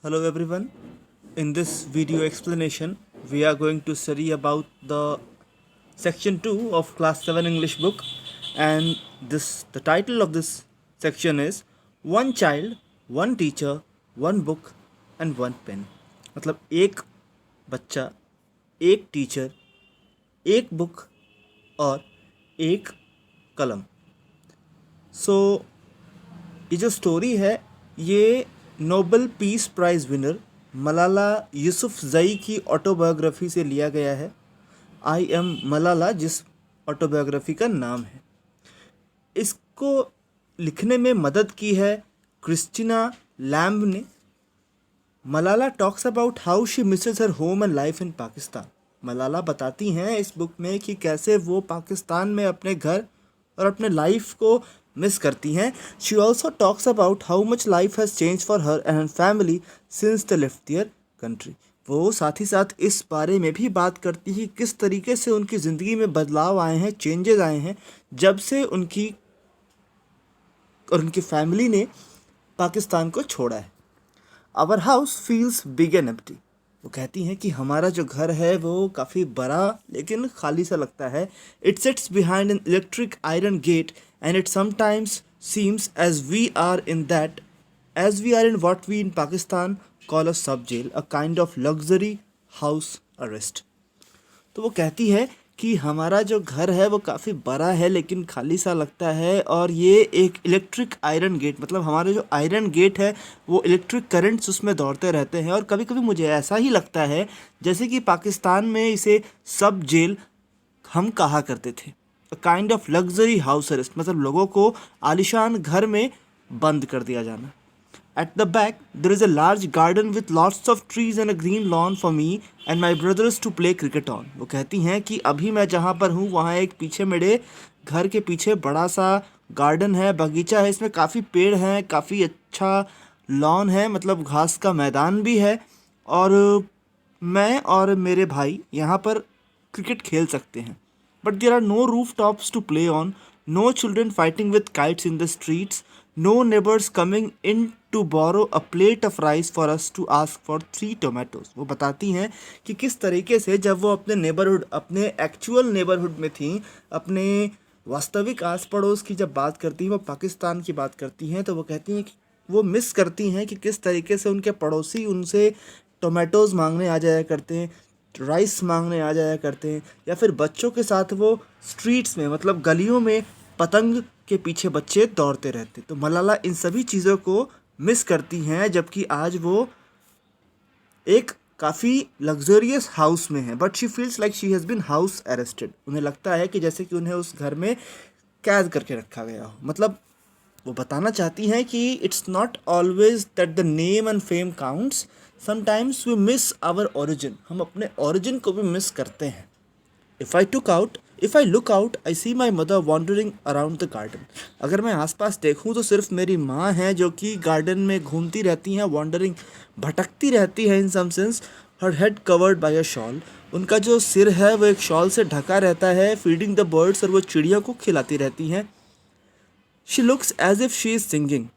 Hello everyone. In this video explanation, we are going to study about the section 2 of class 7 English book, and the title of this section is One Child, One Teacher, One Book and One Pen. मतलब एक बच्चा, एक teacher, एक book और एक कलम. सो ये जो स्टोरी है ये Nobel peace prize winner Malala Yousafzai की ऑटोबायोग्राफी से लिया गया है. आई एम मलाला जिस ऑटोबायोग्राफी का नाम है. इसको लिखने में मदद की है क्रिस्टीना लैम्ब ने. Malala talks about how she Mrs her home and life in Pakistan. Malala बताती हैं इस बुक में कि कैसे वो पाकिस्तान में अपने घर और अपने लाइफ को मिस करती हैं. She also talks about how much life has change for her and family since the left their country. वो साथ ही साथ इस बारे में भी बात करती है किस तरीके से उनकी ज़िंदगी में बदलाव आए हैं, चेंजेस आए हैं जब से उनकी और उनकी फैमिली ने पाकिस्तान को छोड़ा है. Our house feels big and empty. वो कहती हैं कि हमारा जो घर है वो काफ़ी बड़ा लेकिन खाली सा लगता है. It sits behind an electric iron gate and it sometimes seems as we are in what we in Pakistan call a sub jail, a kind of luxury house arrest. तो वो कहती है कि हमारा जो घर है वो काफ़ी बड़ा है लेकिन खाली सा लगता है, और ये एक इलेक्ट्रिक आयरन गेट, मतलब हमारा जो आयरन गेट है वो इलेक्ट्रिक करंट्स उसमें दौड़ते रहते हैं. और कभी कभी मुझे ऐसा ही लगता है जैसे कि पाकिस्तान में इसे सब जेल हम कहा करते थे. अ kind of luxury house arrest, मतलब लोगों को आलिशान घर में बंद कर दिया जाना. At the back, there is a large garden with lots of trees and a green lawn for me and my brothers to play cricket on. वो कहती हैं कि अभी मैं जहाँ पर हूँ वहाँ एक पीछे मेरे घर के पीछे बड़ा सा गार्डन है, बगीचा है. इसमें काफ़ी पेड़ हैं, काफ़ी अच्छा लॉन है, मतलब घास का मैदान भी है, और मैं और मेरे भाई यहाँ पर क्रिकेट खेल सकते हैं. But there are no roof tops to play on, no children fighting with kites in the streets, no neighbours coming in to borrow a plate of rice for us to ask for 3 tomatoes. वो बताती हैं कि किस तरीके से जब वो अपने नेबरहुड, अपने एक्चुअल नेबरहुड में थी, अपने वास्तविक आस पड़ोस की जब बात करती हैं, वो पाकिस्तान की बात करती हैं, तो वो कहती हैं कि वो मिस करती हैं कि किस तरीके से उनके पड़ोसी उनसे टोमेटोज़ मांगने आ जाया करते हैं, राइस मांगने आ जाया करते हैं, या फिर बच्चों के साथ वो स्ट्रीट्स में, मतलब गलियों में पतंग के पीछे बच्चे दौड़ते रहते. तो मलाला इन सभी चीज़ों को मिस करती हैं जबकि आज वो एक काफ़ी लग्जरियस हाउस में है. But she feels like she has been house arrested. उन्हें लगता है कि जैसे कि उन्हें उस घर में कैद करके रखा गया हो. मतलब वो बताना चाहती हैं कि it's not always that the name and fame counts, sometimes we miss our origin. हम अपने ओरिजिन को भी मिस करते हैं. If I look out, I see my mother wandering around the garden. अगर मैं आसपास देखूं तो सिर्फ मेरी माँ है जो कि गार्डन में घूमती रहती हैं, wandering, भटकती रहती है. इन some sense, her head covered by a shawl. उनका जो सिर है वो एक शॉल से ढका रहता है. feeding the birds, और वो चिड़िया को खिलाती रहती हैं. She looks as if she is singing.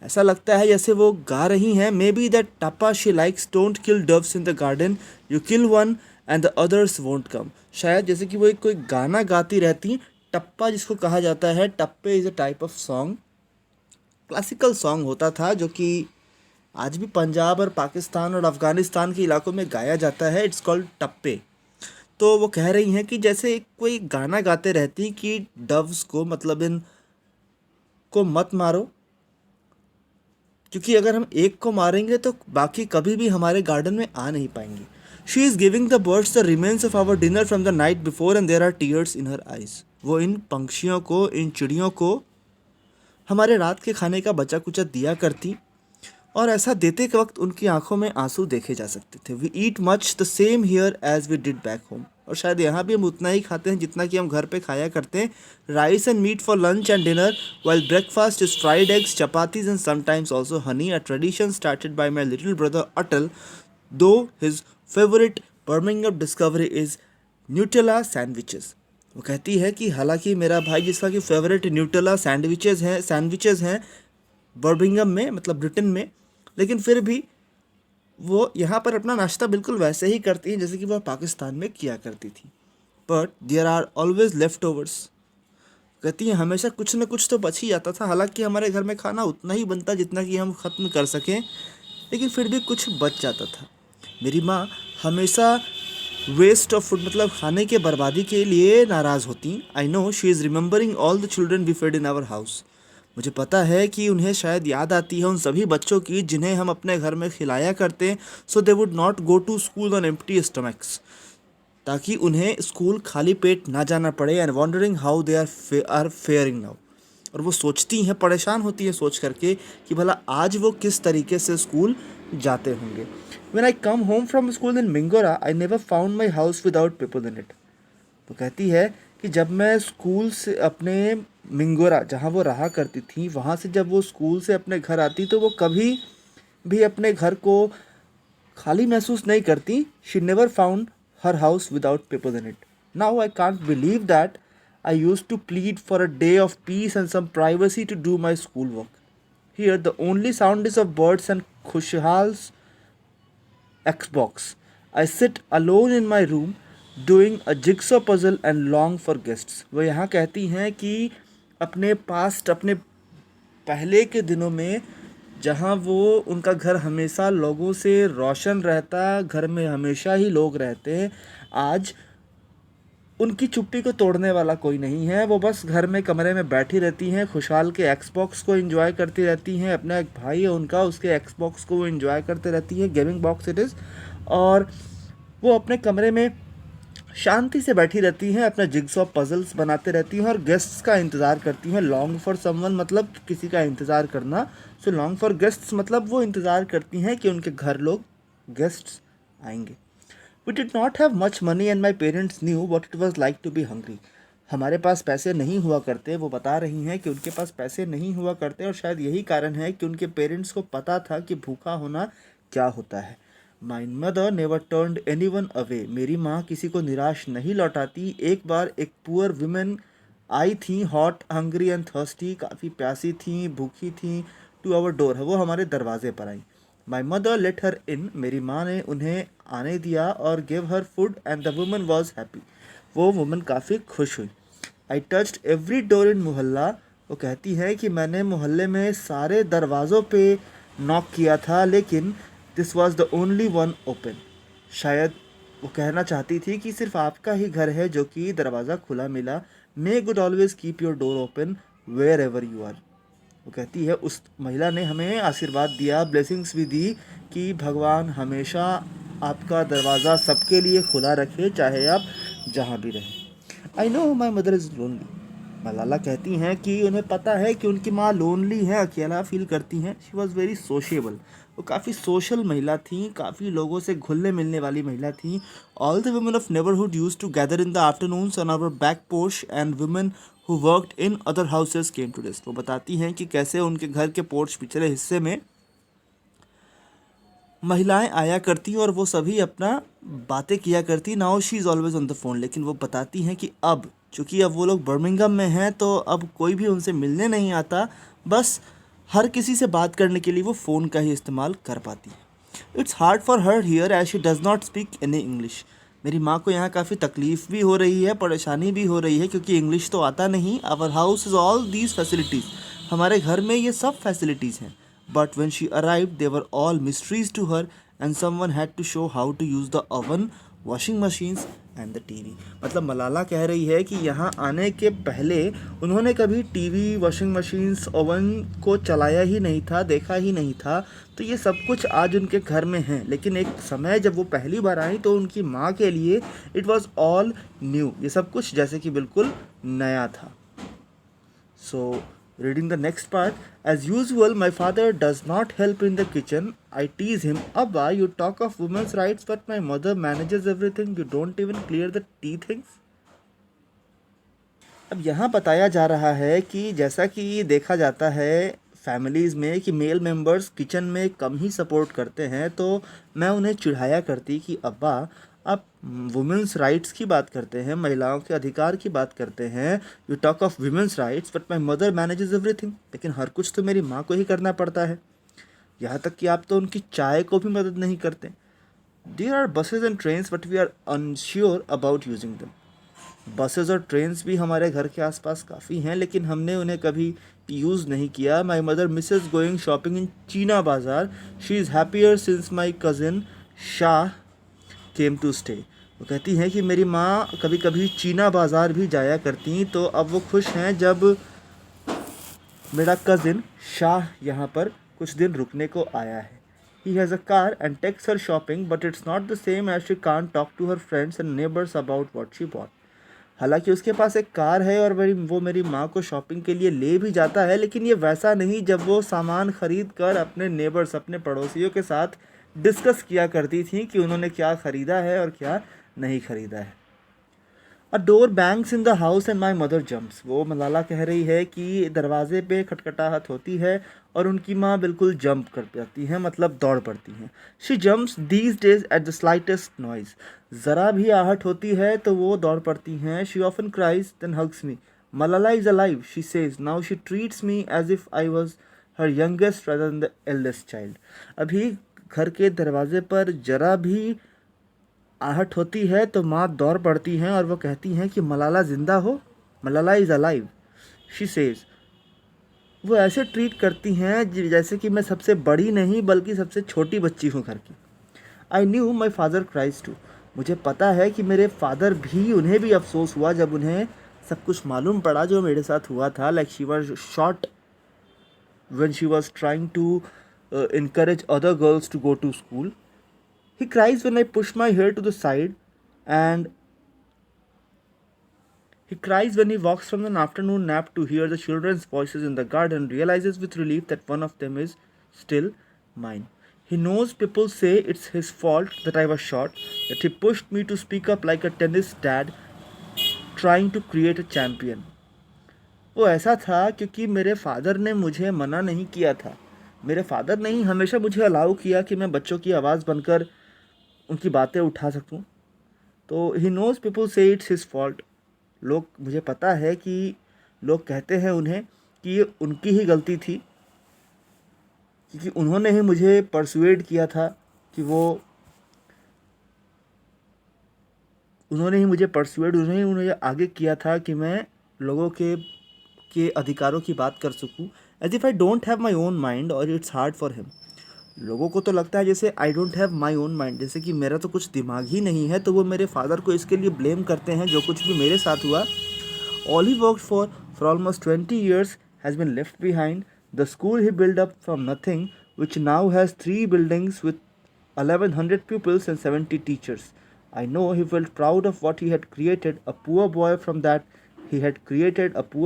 ऐसा लगता है जैसे वो गा रही हैं. Maybe that tappa she likes don't kill doves in the garden. You kill one and the others won't come. शायद जैसे कि वो एक कोई गाना गाती रहती. टप्पा जिसको कहा जाता है, टप्पे is a type of song, classical song होता था जो कि आज भी पंजाब और पाकिस्तान और अफ़गानिस्तान के इलाकों में गाया जाता है. इट्स कॉल्ड टप्पे. तो वो कह रही हैं कि जैसे कोई गाना गाते रहती कि डव्स को, मतलब इन को मत मारो, क्योंकि अगर हम एक को मारेंगे तो बाकी कभी भी हमारे गार्डन में आ नहीं पाएंगे. She is giving the birds the remains of our dinner from the night before and there are tears in her eyes. वो इन पंक्षियों को, इन चिड़ियों को हमारे रात के खाने का बचा कुचा दिया करती, और ऐसा देते के वक्त उनकी आंखों में आंसू देखे जा सकते थे. We eat much the same here as we did back home. और शायद यहाँ भी हम उतना ही खाते हैं जितना कि हम घर पे खाया करते हैं. Rice and meat for lunch and dinner, while breakfast is fried eggs, chapatis and sometimes also honey, a tradition started by my little brother Atal, though his favourite Birmingham discovery is Nutella sandwiches. वो कहती है कि हालांकि मेरा भाई जिसका कि favourite Nutella sandwiches हैं बर्मिंघम में, मतलब ब्रिटेन में, लेकिन फिर भी वो यहाँ पर अपना नाश्ता बिल्कुल वैसे ही करती हैं जैसे कि वह पाकिस्तान में किया करती थी। But there are always leftovers. कहती हैं हमेशा कुछ न कुछ तो बच ही जाता था, हालांकि हमारे घर में खाना उतना ही बनता जितना कि हम ख़त्म कर सकें, लेकिन फिर भी कुछ बच जाता था। मेरी माँ हमेशा वेस्ट ऑफ फूड मतलब खाने के बर्बादी के लिए नाराज़ होती। I know she is remembering all the children we fed in our house. मुझे पता है कि उन्हें शायद याद आती है उन सभी बच्चों की जिन्हें हम अपने घर में खिलाया करते, so they would not go to school on empty stomachs, ताकि उन्हें स्कूल खाली पेट ना जाना पड़े। And wondering how they are faring now. और वो सोचती हैं, परेशान होती हैं सोच करके कि भला आज वो किस तरीके से स्कूल जाते होंगे। When I come home from school in Mingora, I never found my house without people in it. तो कहती है कि जब मैं स्कूल से अपने मिंगोरा जहाँ वो रहा करती थी वहाँ से जब वो स्कूल से अपने घर आती तो वो कभी भी अपने घर को खाली महसूस नहीं करती। She never found her house without people in it. Now I can't believe that I use to plead for a day of peace and some privacy to do my school work. Here the only sound is of birds and Khushal's Xbox. I sit alone in my room doing a jigsaw puzzle and long for guests. वो यहाँ कहती हैं कि अपने past अपने पहले के दिनों में जहाँ वो उनका घर हमेशा लोगों से रोशन रहता, घर में हमेशा ही लोग रहते हैं, आज उनकी चुप्पी को तोड़ने वाला कोई नहीं है। वो बस घर में कमरे में बैठी रहती हैं, खुशहाल के एक्सबॉक्स को एंजॉय करती रहती हैं। अपना एक भाई है उनका, उसके एक्सबॉक्स को वो एंजॉय करते रहती हैं, गेमिंग बॉक्स इट इज़। और वो अपने कमरे में शांति से बैठी रहती हैं, अपना जिग्सॉ पजल्स बनाते रहती हैं और गेस्ट्स का इंतज़ार करती हैं। लॉन्ग फॉर समवन मतलब किसी का इंतज़ार करना, सो लॉन्ग फॉर गेस्ट्स मतलब वो इंतज़ार करती हैं कि उनके घर लोग गेस्ट्स आएंगे। We did not have much money and my parents knew what it was like to be hungry. हमारे पास पैसे नहीं हुआ करते। वो बता रही हैं कि उनके पास पैसे नहीं हुआ करते और शायद यही कारण है कि उनके पेरेंट्स को पता था कि भूखा होना क्या होता है। My mother never turned anyone away. मेरी माँ किसी को निराश नहीं लौटाती। एक बार एक पुअर वुमेन आई थी, हॉट हंग्री एंड थर्स्टी, काफ़ी प्यासी थी, भूखी थी, टू आवर डोर, वो हमारे दरवाजे पर आई। माई मदर लेट हर इन, मेरी माँ ने उन्हें आने दिया और give her food and the woman was happy, वो वुमन काफ़ी खुश हुई। आई टच्ड एवरी डोर इन मोहल्ला, वो कहती है कि मैंने मोहल्ले में सारे दरवाज़ों पे नॉक किया था लेकिन this was the only one open. शायद वो कहना चाहती थी कि सिर्फ आपका ही घर है जो कि दरवाज़ा खुला मिला। May God always keep your door open wherever you are. वो कहती है उस महिला ने हमें आशीर्वाद दिया, ब्लेसिंग्स भी दी कि भगवान हमेशा आपका दरवाज़ा सबके लिए खुला रखे चाहे आप जहाँ भी रहें। I know my mother is lonely. Malala कहती हैं कि उन्हें पता है कि उनकी माँ लोनली है, अकेला फील करती हैं। शी वॉज़ वेरी सोशेबल, वो काफ़ी सोशल महिला थी, काफ़ी लोगों से घुलने मिलने वाली महिला थी। All the women of neighbourhood use to gather in the afternoons on our back porch and women who worked in other houses came to this. वो बताती हैं कि कैसे उनके घर के पोर्च पिछले हिस्से में महिलाएं आया करती और वो सभी अपना बातें किया करती। Now she is always on the phone. लेकिन वो बताती हैं कि अब चूँकि अब वो लोग बर्मिंघम में हैं तो अब कोई भी उनसे मिलने नहीं आता, बस हर किसी से बात करने के लिए वो फ़ोन का ही इस्तेमाल कर पाती है। It's hard for her here as she does not speak any English. मेरी माँ को यहाँ काफ़ी तकलीफ़ भी हो रही है, परेशानी भी हो रही है क्योंकि इंग्लिश तो आता नहीं। Our house is all these facilities, हमारे घर में ये सब फैसिलिटीज़ हैं। But when she arrived they were all mysteries to her and someone had to show how to use the oven, washing machines and the TV। मतलब मलाला कह रही है कि यहाँ आने के पहले उन्होंने कभी टीवी, वॉशिंग मशीन्स, ओवन को चलाया ही नहीं था, देखा ही नहीं था। तो ये सब कुछ आज उनके घर में है, लेकिन एक समय जब वो पहली बार आई तो उनकी माँ के लिए इट वॉज़ ऑल न्यू, ये सब कुछ जैसे कि बिल्कुल नया था। So, reading the next part, as usual, my father does not help in the kitchen. I tease him, Abba, you talk of women's rights, but my mother manages everything. You don't even clear the tea things. अब यहाँ बताया जा रहा है कि जैसा कि देखा जाता है फैमिलीज़ में कि मेल मेंबर्स किचन में कम ही सपोर्ट करते हैं, तो मैं उन्हें चिढ़ाया करती कि अब्बा आप वुमेंस राइट्स की बात करते हैं, महिलाओं के अधिकार की बात करते हैं, you talk of women's rights but my mother manages everything. लेकिन हर कुछ तो मेरी माँ को ही करना पड़ता है। यहाँ तक कि आप तो उनकी चाय को भी मदद नहीं करते। There are buses and trains but we are unsure about using them. Buses और ट्रेन्स भी हमारे घर के आसपास काफ़ी हैं, लेकिन हमने उन्हें कभी यूज़ नहीं किया। My mother misses going shopping in Cheena Bazaar, she is happier since my cousin Shah came to stay. वो कहती हैं कि मेरी माँ कभी कभी चीना बाज़ार भी जाया करती, तो अब वो खुश हैं जब मेरा कज़िन शाह यहाँ पर कुछ दिन रुकने को आया है। He has a car and takes her shopping, but it's not the same as she can't talk to her friends and neighbors about what she bought. हालांकि उसके पास एक कार है और वो मेरी माँ को शॉपिंग के लिए ले भी जाता है, लेकिन ये वैसा नहीं जब वो सामान खरीद कर अपने नेबर्स, अपने पड़ोसियों के साथ डिस्कस किया करती थी कि उन्होंने क्या ख़रीदा है और क्या नहीं ख़रीदा है। A door bangs in the house and my mother jumps. वो मलाला कह रही है कि दरवाजे पे खटखटाहट होती है और उनकी माँ बिल्कुल जंप कर जाती हैं, मतलब दौड़ पड़ती हैं। She jumps these days at the slightest noise. ज़रा भी आहट होती है तो वो दौड़ पड़ती हैं। She often cries then hugs me. Malala is alive, she says. Now she treats me as if I was her youngest rather than the eldest child. अभी घर के दरवाजे पर जरा भी आहट होती है तो माँ दौड़ पड़ती हैं और वो कहती हैं कि मलाला ज़िंदा हो, Malala is alive, she says. वो ऐसे ट्रीट करती हैं जैसे कि मैं सबसे बड़ी नहीं बल्कि सबसे छोटी बच्ची हूँ घर की। I knew my father cries too. मुझे पता है कि मेरे फादर भी, उन्हें भी अफसोस हुआ जब उन्हें सब कुछ मालूम पड़ा जो मेरे साथ हुआ था। Like she was shot when she was trying to encourage other girls to go to school. He cries when I push my hair to the side, and he cries when he walks from an afternoon nap to hear the children's voices in the garden, realizes with relief that one of them is still mine. He knows people say it's his fault that I was short, that he pushed me to speak up like a tennis dad trying to create a champion. वो ऐसा था क्योंकि मेरे father ने मुझे मना नहीं किया था। मेरे फादर ने ही हमेशा मुझे अलाउ किया कि मैं बच्चों की आवाज़ बनकर उनकी बातें उठा सकूं। तो ही नोज़ पीपल से इट्स हिज फॉल्ट। लोग, मुझे पता है कि लोग कहते हैं उन्हें कि ये उनकी ही गलती थी, क्योंकि उन्होंने ही मुझे परसुएड किया था कि उन्होंने ही मुझे आगे किया था कि मैं लोगों के अधिकारों की बात कर सकूं। As if I don't have my own mind और इट्स हार्ड फॉर हिम। लोगों को तो लगता है जैसे I don't have my own mind, जैसे कि मेरा तो कुछ दिमाग ही नहीं है, तो वो मेरे फादर को इसके लिए ब्लेम करते हैं जो कुछ भी मेरे साथ हुआ। All he work for almost 20 years has been left behind. The school he build up from nothing which now has 3 buildings with 1100 pupils and 70 teachers. I know he felt proud of what he had created, a poor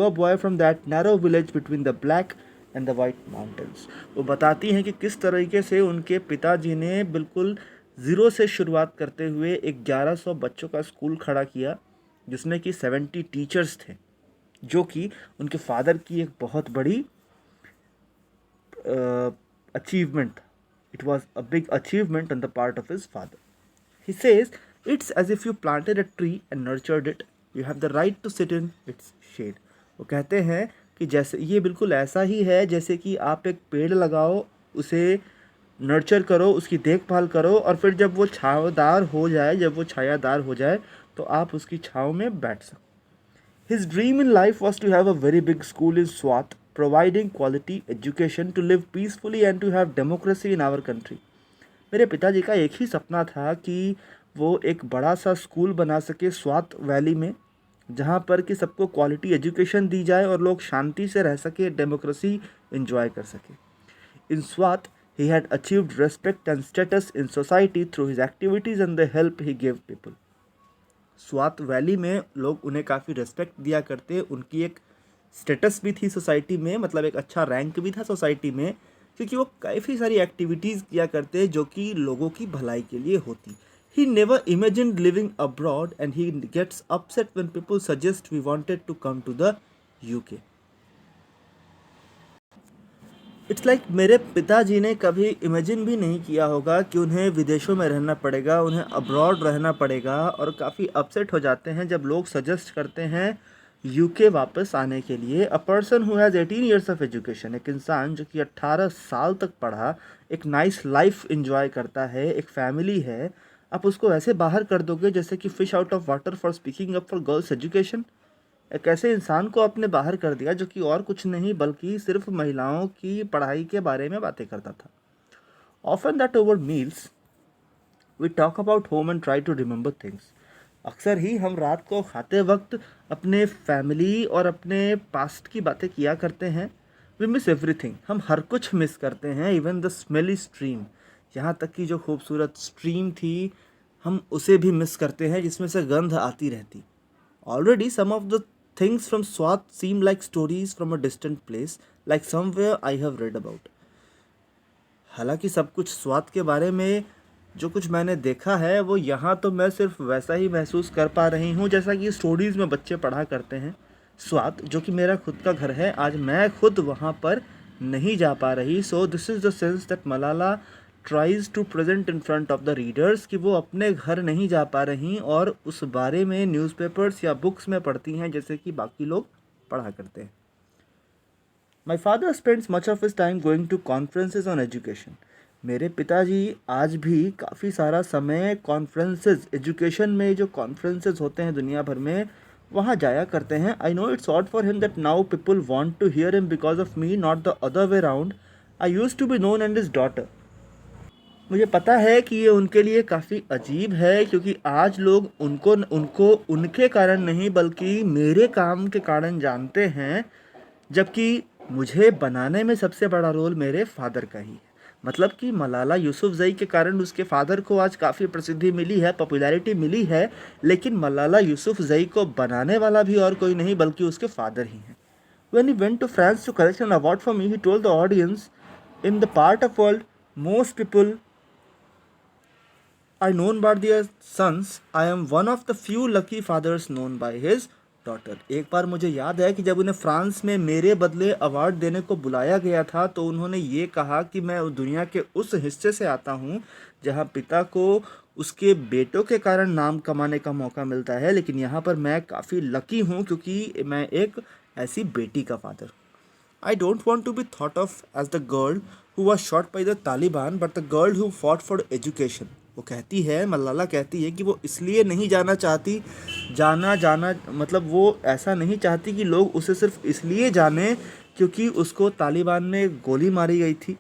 boy from that narrow village between the black and the white mountains. वो बताती हैं कि किस तरीके से उनके पिताजी ने बिल्कुल ज़ीरो से शुरुआत करते हुए एक 1100 बच्चों का स्कूल खड़ा किया, जिसमें कि 70 टीचर्स थे, जो कि उनके फादर की एक बहुत बड़ी अचीवमेंट था। It was a big achievement on the part of his father. He says, it's as if you planted a tree and nurtured it. You have the right to sit in its shade. वो कहते हैं कि जैसे ये बिल्कुल ऐसा ही है जैसे कि आप एक पेड़ लगाओ, उसे नर्चर करो, उसकी देखभाल करो, और फिर जब वो छायादार हो जाए तो आप उसकी छाँव में बैठ सको। His dream in life was to have a very big school in Swat, providing quality education, to live peacefully and to have democracy in our country. मेरे पिताजी का एक ही सपना था कि वो एक बड़ा सा स्कूल बना सके स्वात वैली में, जहाँ पर कि सबको क्वालिटी एजुकेशन दी जाए और लोग शांति से रह सके, डेमोक्रेसी एंजॉय कर सके। इन Swat he had achieved respect and status in society through his activities and the help he gave people. Swat valley में लोग उन्हें काफ़ी रेस्पेक्ट दिया करते, उनकी एक स्टेटस भी थी सोसाइटी में, मतलब एक अच्छा रैंक भी था सोसाइटी में, क्योंकि वो काफ़ी सारी एक्टिविटीज़ किया करते जो कि लोगों की भलाई के लिए होती। He never imagined living abroad and he gets upset when people suggest we wanted to come to the UK. It's like मेरे पिताजी ने कभी इमेजिन भी नहीं किया होगा कि उन्हें विदेशों में रहना पड़ेगा, उन्हें अब्रॉड रहना पड़ेगा, और काफ़ी अपसेट हो जाते हैं जब लोग सजेस्ट करते हैं यूके वापस आने के लिए। A person who has 18 years of education, एक इंसान जो कि 18 साल तक पढ़ा, एक नाइस लाइफ इंजॉय करता है, एक फैमिली है, आप उसको ऐसे बाहर कर दोगे जैसे कि fish out of water for speaking up for girls education. एक ऐसे इंसान को आपने बाहर कर दिया जो कि और कुछ नहीं बल्कि सिर्फ महिलाओं की पढ़ाई के बारे में बातें करता था। Often that over meals we talk about home and try to remember things. अक्सर ही हम रात को खाते वक्त अपने फैमिली और अपने पास्ट की बातें किया करते हैं। वी मिस एवरीथिंग, हम हर कुछ मिस करते हैं, इवन द स्मेली स्ट्रीम, यहाँ तक कि जो खूबसूरत स्ट्रीम थी हम उसे भी मिस करते हैं जिसमें से गंध आती रहती। Already some of the things from Swat seem like stories from a distant place, like somewhere I have read about. हालांकि सब कुछ स्वाद के बारे में जो कुछ मैंने देखा है वो यहाँ तो मैं सिर्फ वैसा ही महसूस कर पा रही हूँ जैसा कि स्टोरीज़ में बच्चे पढ़ा करते हैं। स्वाद जो कि मेरा खुद का घर है, आज मैं खुद वहाँ पर नहीं जा पा रही। So this is the sense that Malala tries to present in front of the readers कि वो अपने घर नहीं जा पा रही और उस बारे में न्यूज़पेपर्स या बुक्स में पढ़ती हैं जैसे कि बाकी लोग पढ़ा करते हैं। My father spends much of his time going to conferences on education. मेरे पिताजी आज भी काफ़ी सारा समय कॉन्फ्रेंसेज, एजुकेशन में जो कॉन्फ्रेंसेज होते हैं दुनिया भर में, वहाँ जाया करते हैं। I know it's odd for him that now people want to hear him because of me, not the other way round. I used to be known and his daughter. मुझे पता है कि ये उनके लिए काफ़ी अजीब है क्योंकि आज लोग उनको उनको उनके कारण नहीं बल्कि मेरे काम के कारण जानते हैं, जबकि मुझे बनाने में सबसे बड़ा रोल मेरे फादर का ही है। मतलब कि मलाला यूसुफ़ज़ई के कारण उसके फादर को आज काफ़ी प्रसिद्धि मिली है, पॉपुलैरिटी मिली है, लेकिन मलाला यूसुफ़ज़ई को बनाने वाला भी और कोई नहीं बल्कि उसके फादर ही हैं। When he went to France to collect an award for me, he told the audience, in the part of world most people are known by their sons, I am one of the few lucky fathers known by his daughter। एक बार मुझे याद है कि जब उन्हें France में मेरे बदले अवार्ड देने को बुलाया गया था तो उन्होंने ये कहा कि मैं दुनिया के उस हिस्से से आता हूँ जहाँ पिता को उसके बेटों के कारण नाम कमाने का मौका मिलता है, लेकिन यहाँ पर मैं काफ़ी लकी हूँ क्योंकि मैं एक ऐसी बेटी का father. I don't want to be thought of as the girl who was shot by the Taliban, but the girl who fought for education। वो कहती है, मलाला कहती है कि वो इसलिए नहीं जाना चाहती, जाना मतलब वो ऐसा नहीं चाहती कि लोग उसे सिर्फ इसलिए जाने क्योंकि उसको तालिबान में गोली मारी गई थी,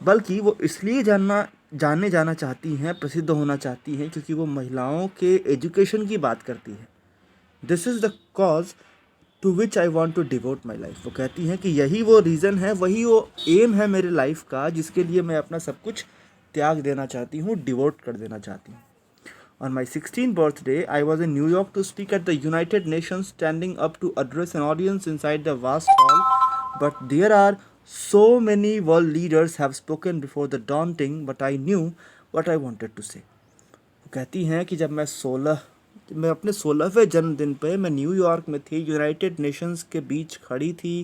बल्कि वो इसलिए जाना चाहती हैं, प्रसिद्ध होना चाहती हैं क्योंकि वो महिलाओं के एजुकेशन की बात करती है। This is the cause to which I want to devote my life. वो कहती हैं कि यही वो रीज़न है, वही वो एम है मेरे लाइफ का जिसके लिए मैं अपना सब कुछ त्याग देना चाहती हूँ, डिवोट कर देना चाहती हूँ। On my 16th birthday, I was in New York to speak at the United Nations, standing up to address an audience inside the vast hall. But there are so many world leaders have spoken before the daunting, but I knew what I wanted to say। वो कहती हैं कि जब मैं अपने 16वें जन्मदिन पे मैं न्यूयॉर्क में थी, यूनाइटेड नेशंस के बीच खड़ी थी,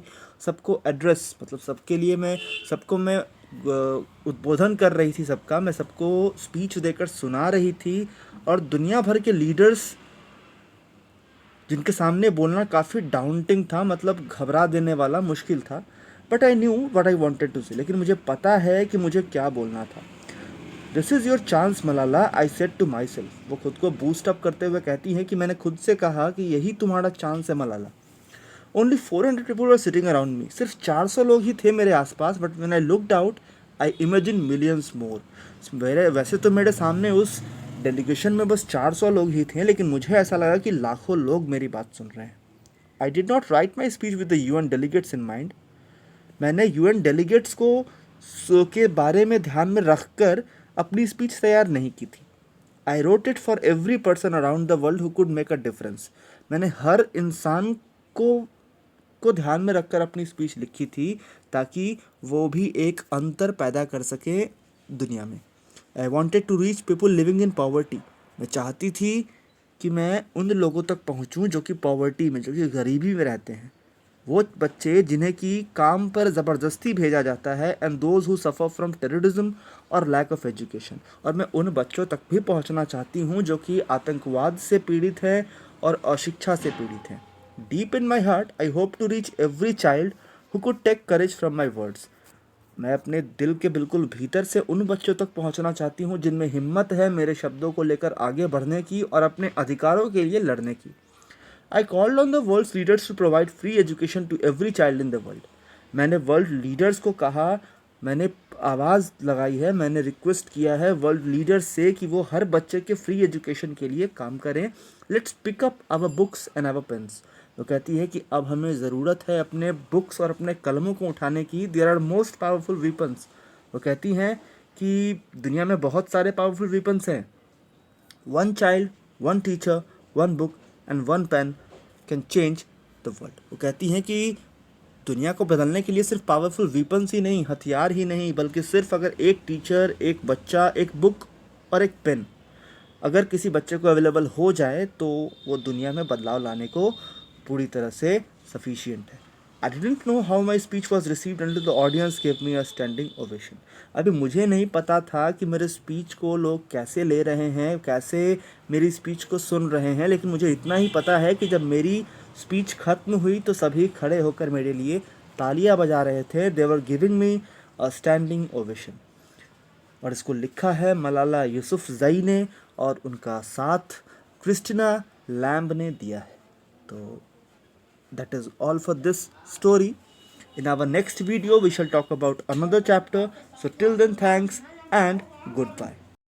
सबको एड्रेस मतलब सबको मैं उद्बोधन कर रही थी, मैं सबको स्पीच देकर सुना रही थी और दुनिया भर के लीडर्स जिनके सामने बोलना काफ़ी डाउंटिंग था, मतलब घबरा देने वाला, मुश्किल था। But I knew what I wanted to say, लेकिन मुझे पता है कि मुझे क्या बोलना था। This is your chance Malala, I said to my self. वो खुद को बूस्ट अप करते हुए कहती हैं कि मैंने खुद से कहा कि यही तुम्हारा चांस है Malala. Only 400 people were sitting around me. सिर्फ 400 लोग ही थे मेरे आसपास, but when I looked out I imagine millions more. वैसे तो मेरे सामने उस डेलीगेशन में बस 400 लोग ही थे, लेकिन मुझे ऐसा लगा कि लाखों लोग मेरी बात सुन रहे हैं। I did not right my speech with the UN delegates in mind. मैंने यूएन डेलीगेट्स के बारे में ध्यान में रख कर अपनी स्पीच तैयार नहीं की थी। I wrote it for every person around the world who could make a difference. मैंने हर इंसान को ध्यान में रखकर अपनी स्पीच लिखी थी ताकि वो भी एक अंतर पैदा कर सके दुनिया में। I wanted to reach people living in poverty. मैं चाहती थी कि मैं उन लोगों तक पहुँचूँ जो कि पॉवर्टी में, जो कि गरीबी में रहते हैं, वो बच्चे जिन्हें कि काम पर ज़बरदस्ती भेजा जाता है, and those who suffer from terrorism और लैक ऑफ एजुकेशन। और मैं उन बच्चों तक भी पहुंचना चाहती हूं जो कि आतंकवाद से पीड़ित हैं और अशिक्षा से पीड़ित हैं। Deep in my heart, I hope to reach every child who could take courage from my words. मैं अपने दिल के बिल्कुल भीतर से उन बच्चों तक पहुंचना चाहती हूं जिनमें हिम्मत है मेरे शब्दों को लेकर आगे बढ़ने की और अपने अधिकारों के लिए लड़ने की. I called on the world's leaders to provide free education to every child in the world. मैंने वर्ल्ड लीडर्स को कहा, मैंने आवाज़ लगाई है, मैंने रिक्वेस्ट किया है वर्ल्ड लीडर्स से कि वो हर बच्चे के फ्री एजुकेशन के लिए काम करें. Let's pick up our books and our pens. वो कहती है कि अब हमें ज़रूरत है अपने बुक्स और अपने कलमों को उठाने की. There are most powerful weapons. वो कहती हैं कि दुनिया में बहुत सारे पावरफुल वीपन्स हैं. One child, one teacher, one book and one pen can change the world. वो कहती हैं कि दुनिया को बदलने के लिए सिर्फ पावरफुल वीपन्स ही नहीं, हथियार ही नहीं, बल्कि सिर्फ अगर एक टीचर, एक बच्चा, एक बुक और एक पेन अगर किसी बच्चे को अवेलेबल हो जाए तो वो दुनिया में बदलाव लाने को पूरी तरह से सफिशिएंट है. I didn't know how my speech was received and the audience gave me a standing ovation. अभी मुझे नहीं पता था कि मेरे स्पीच को लोग कैसे ले रहे हैं, कैसे मेरी स्पीच को सुन रहे हैं, लेकिन मुझे इतना ही पता है कि जब मेरी स्पीच ख़त्म हुई तो सभी खड़े होकर मेरे लिए तालियां बजा रहे थे. They were giving me a standing ovation. और इसको लिखा है मलाला यूसुफजई ने और उनका साथ क्रिस्टिना लैम्ब ने दिया है. तो that is all for this story. In our next video we shall talk about another chapter. So till then, thanks and goodbye.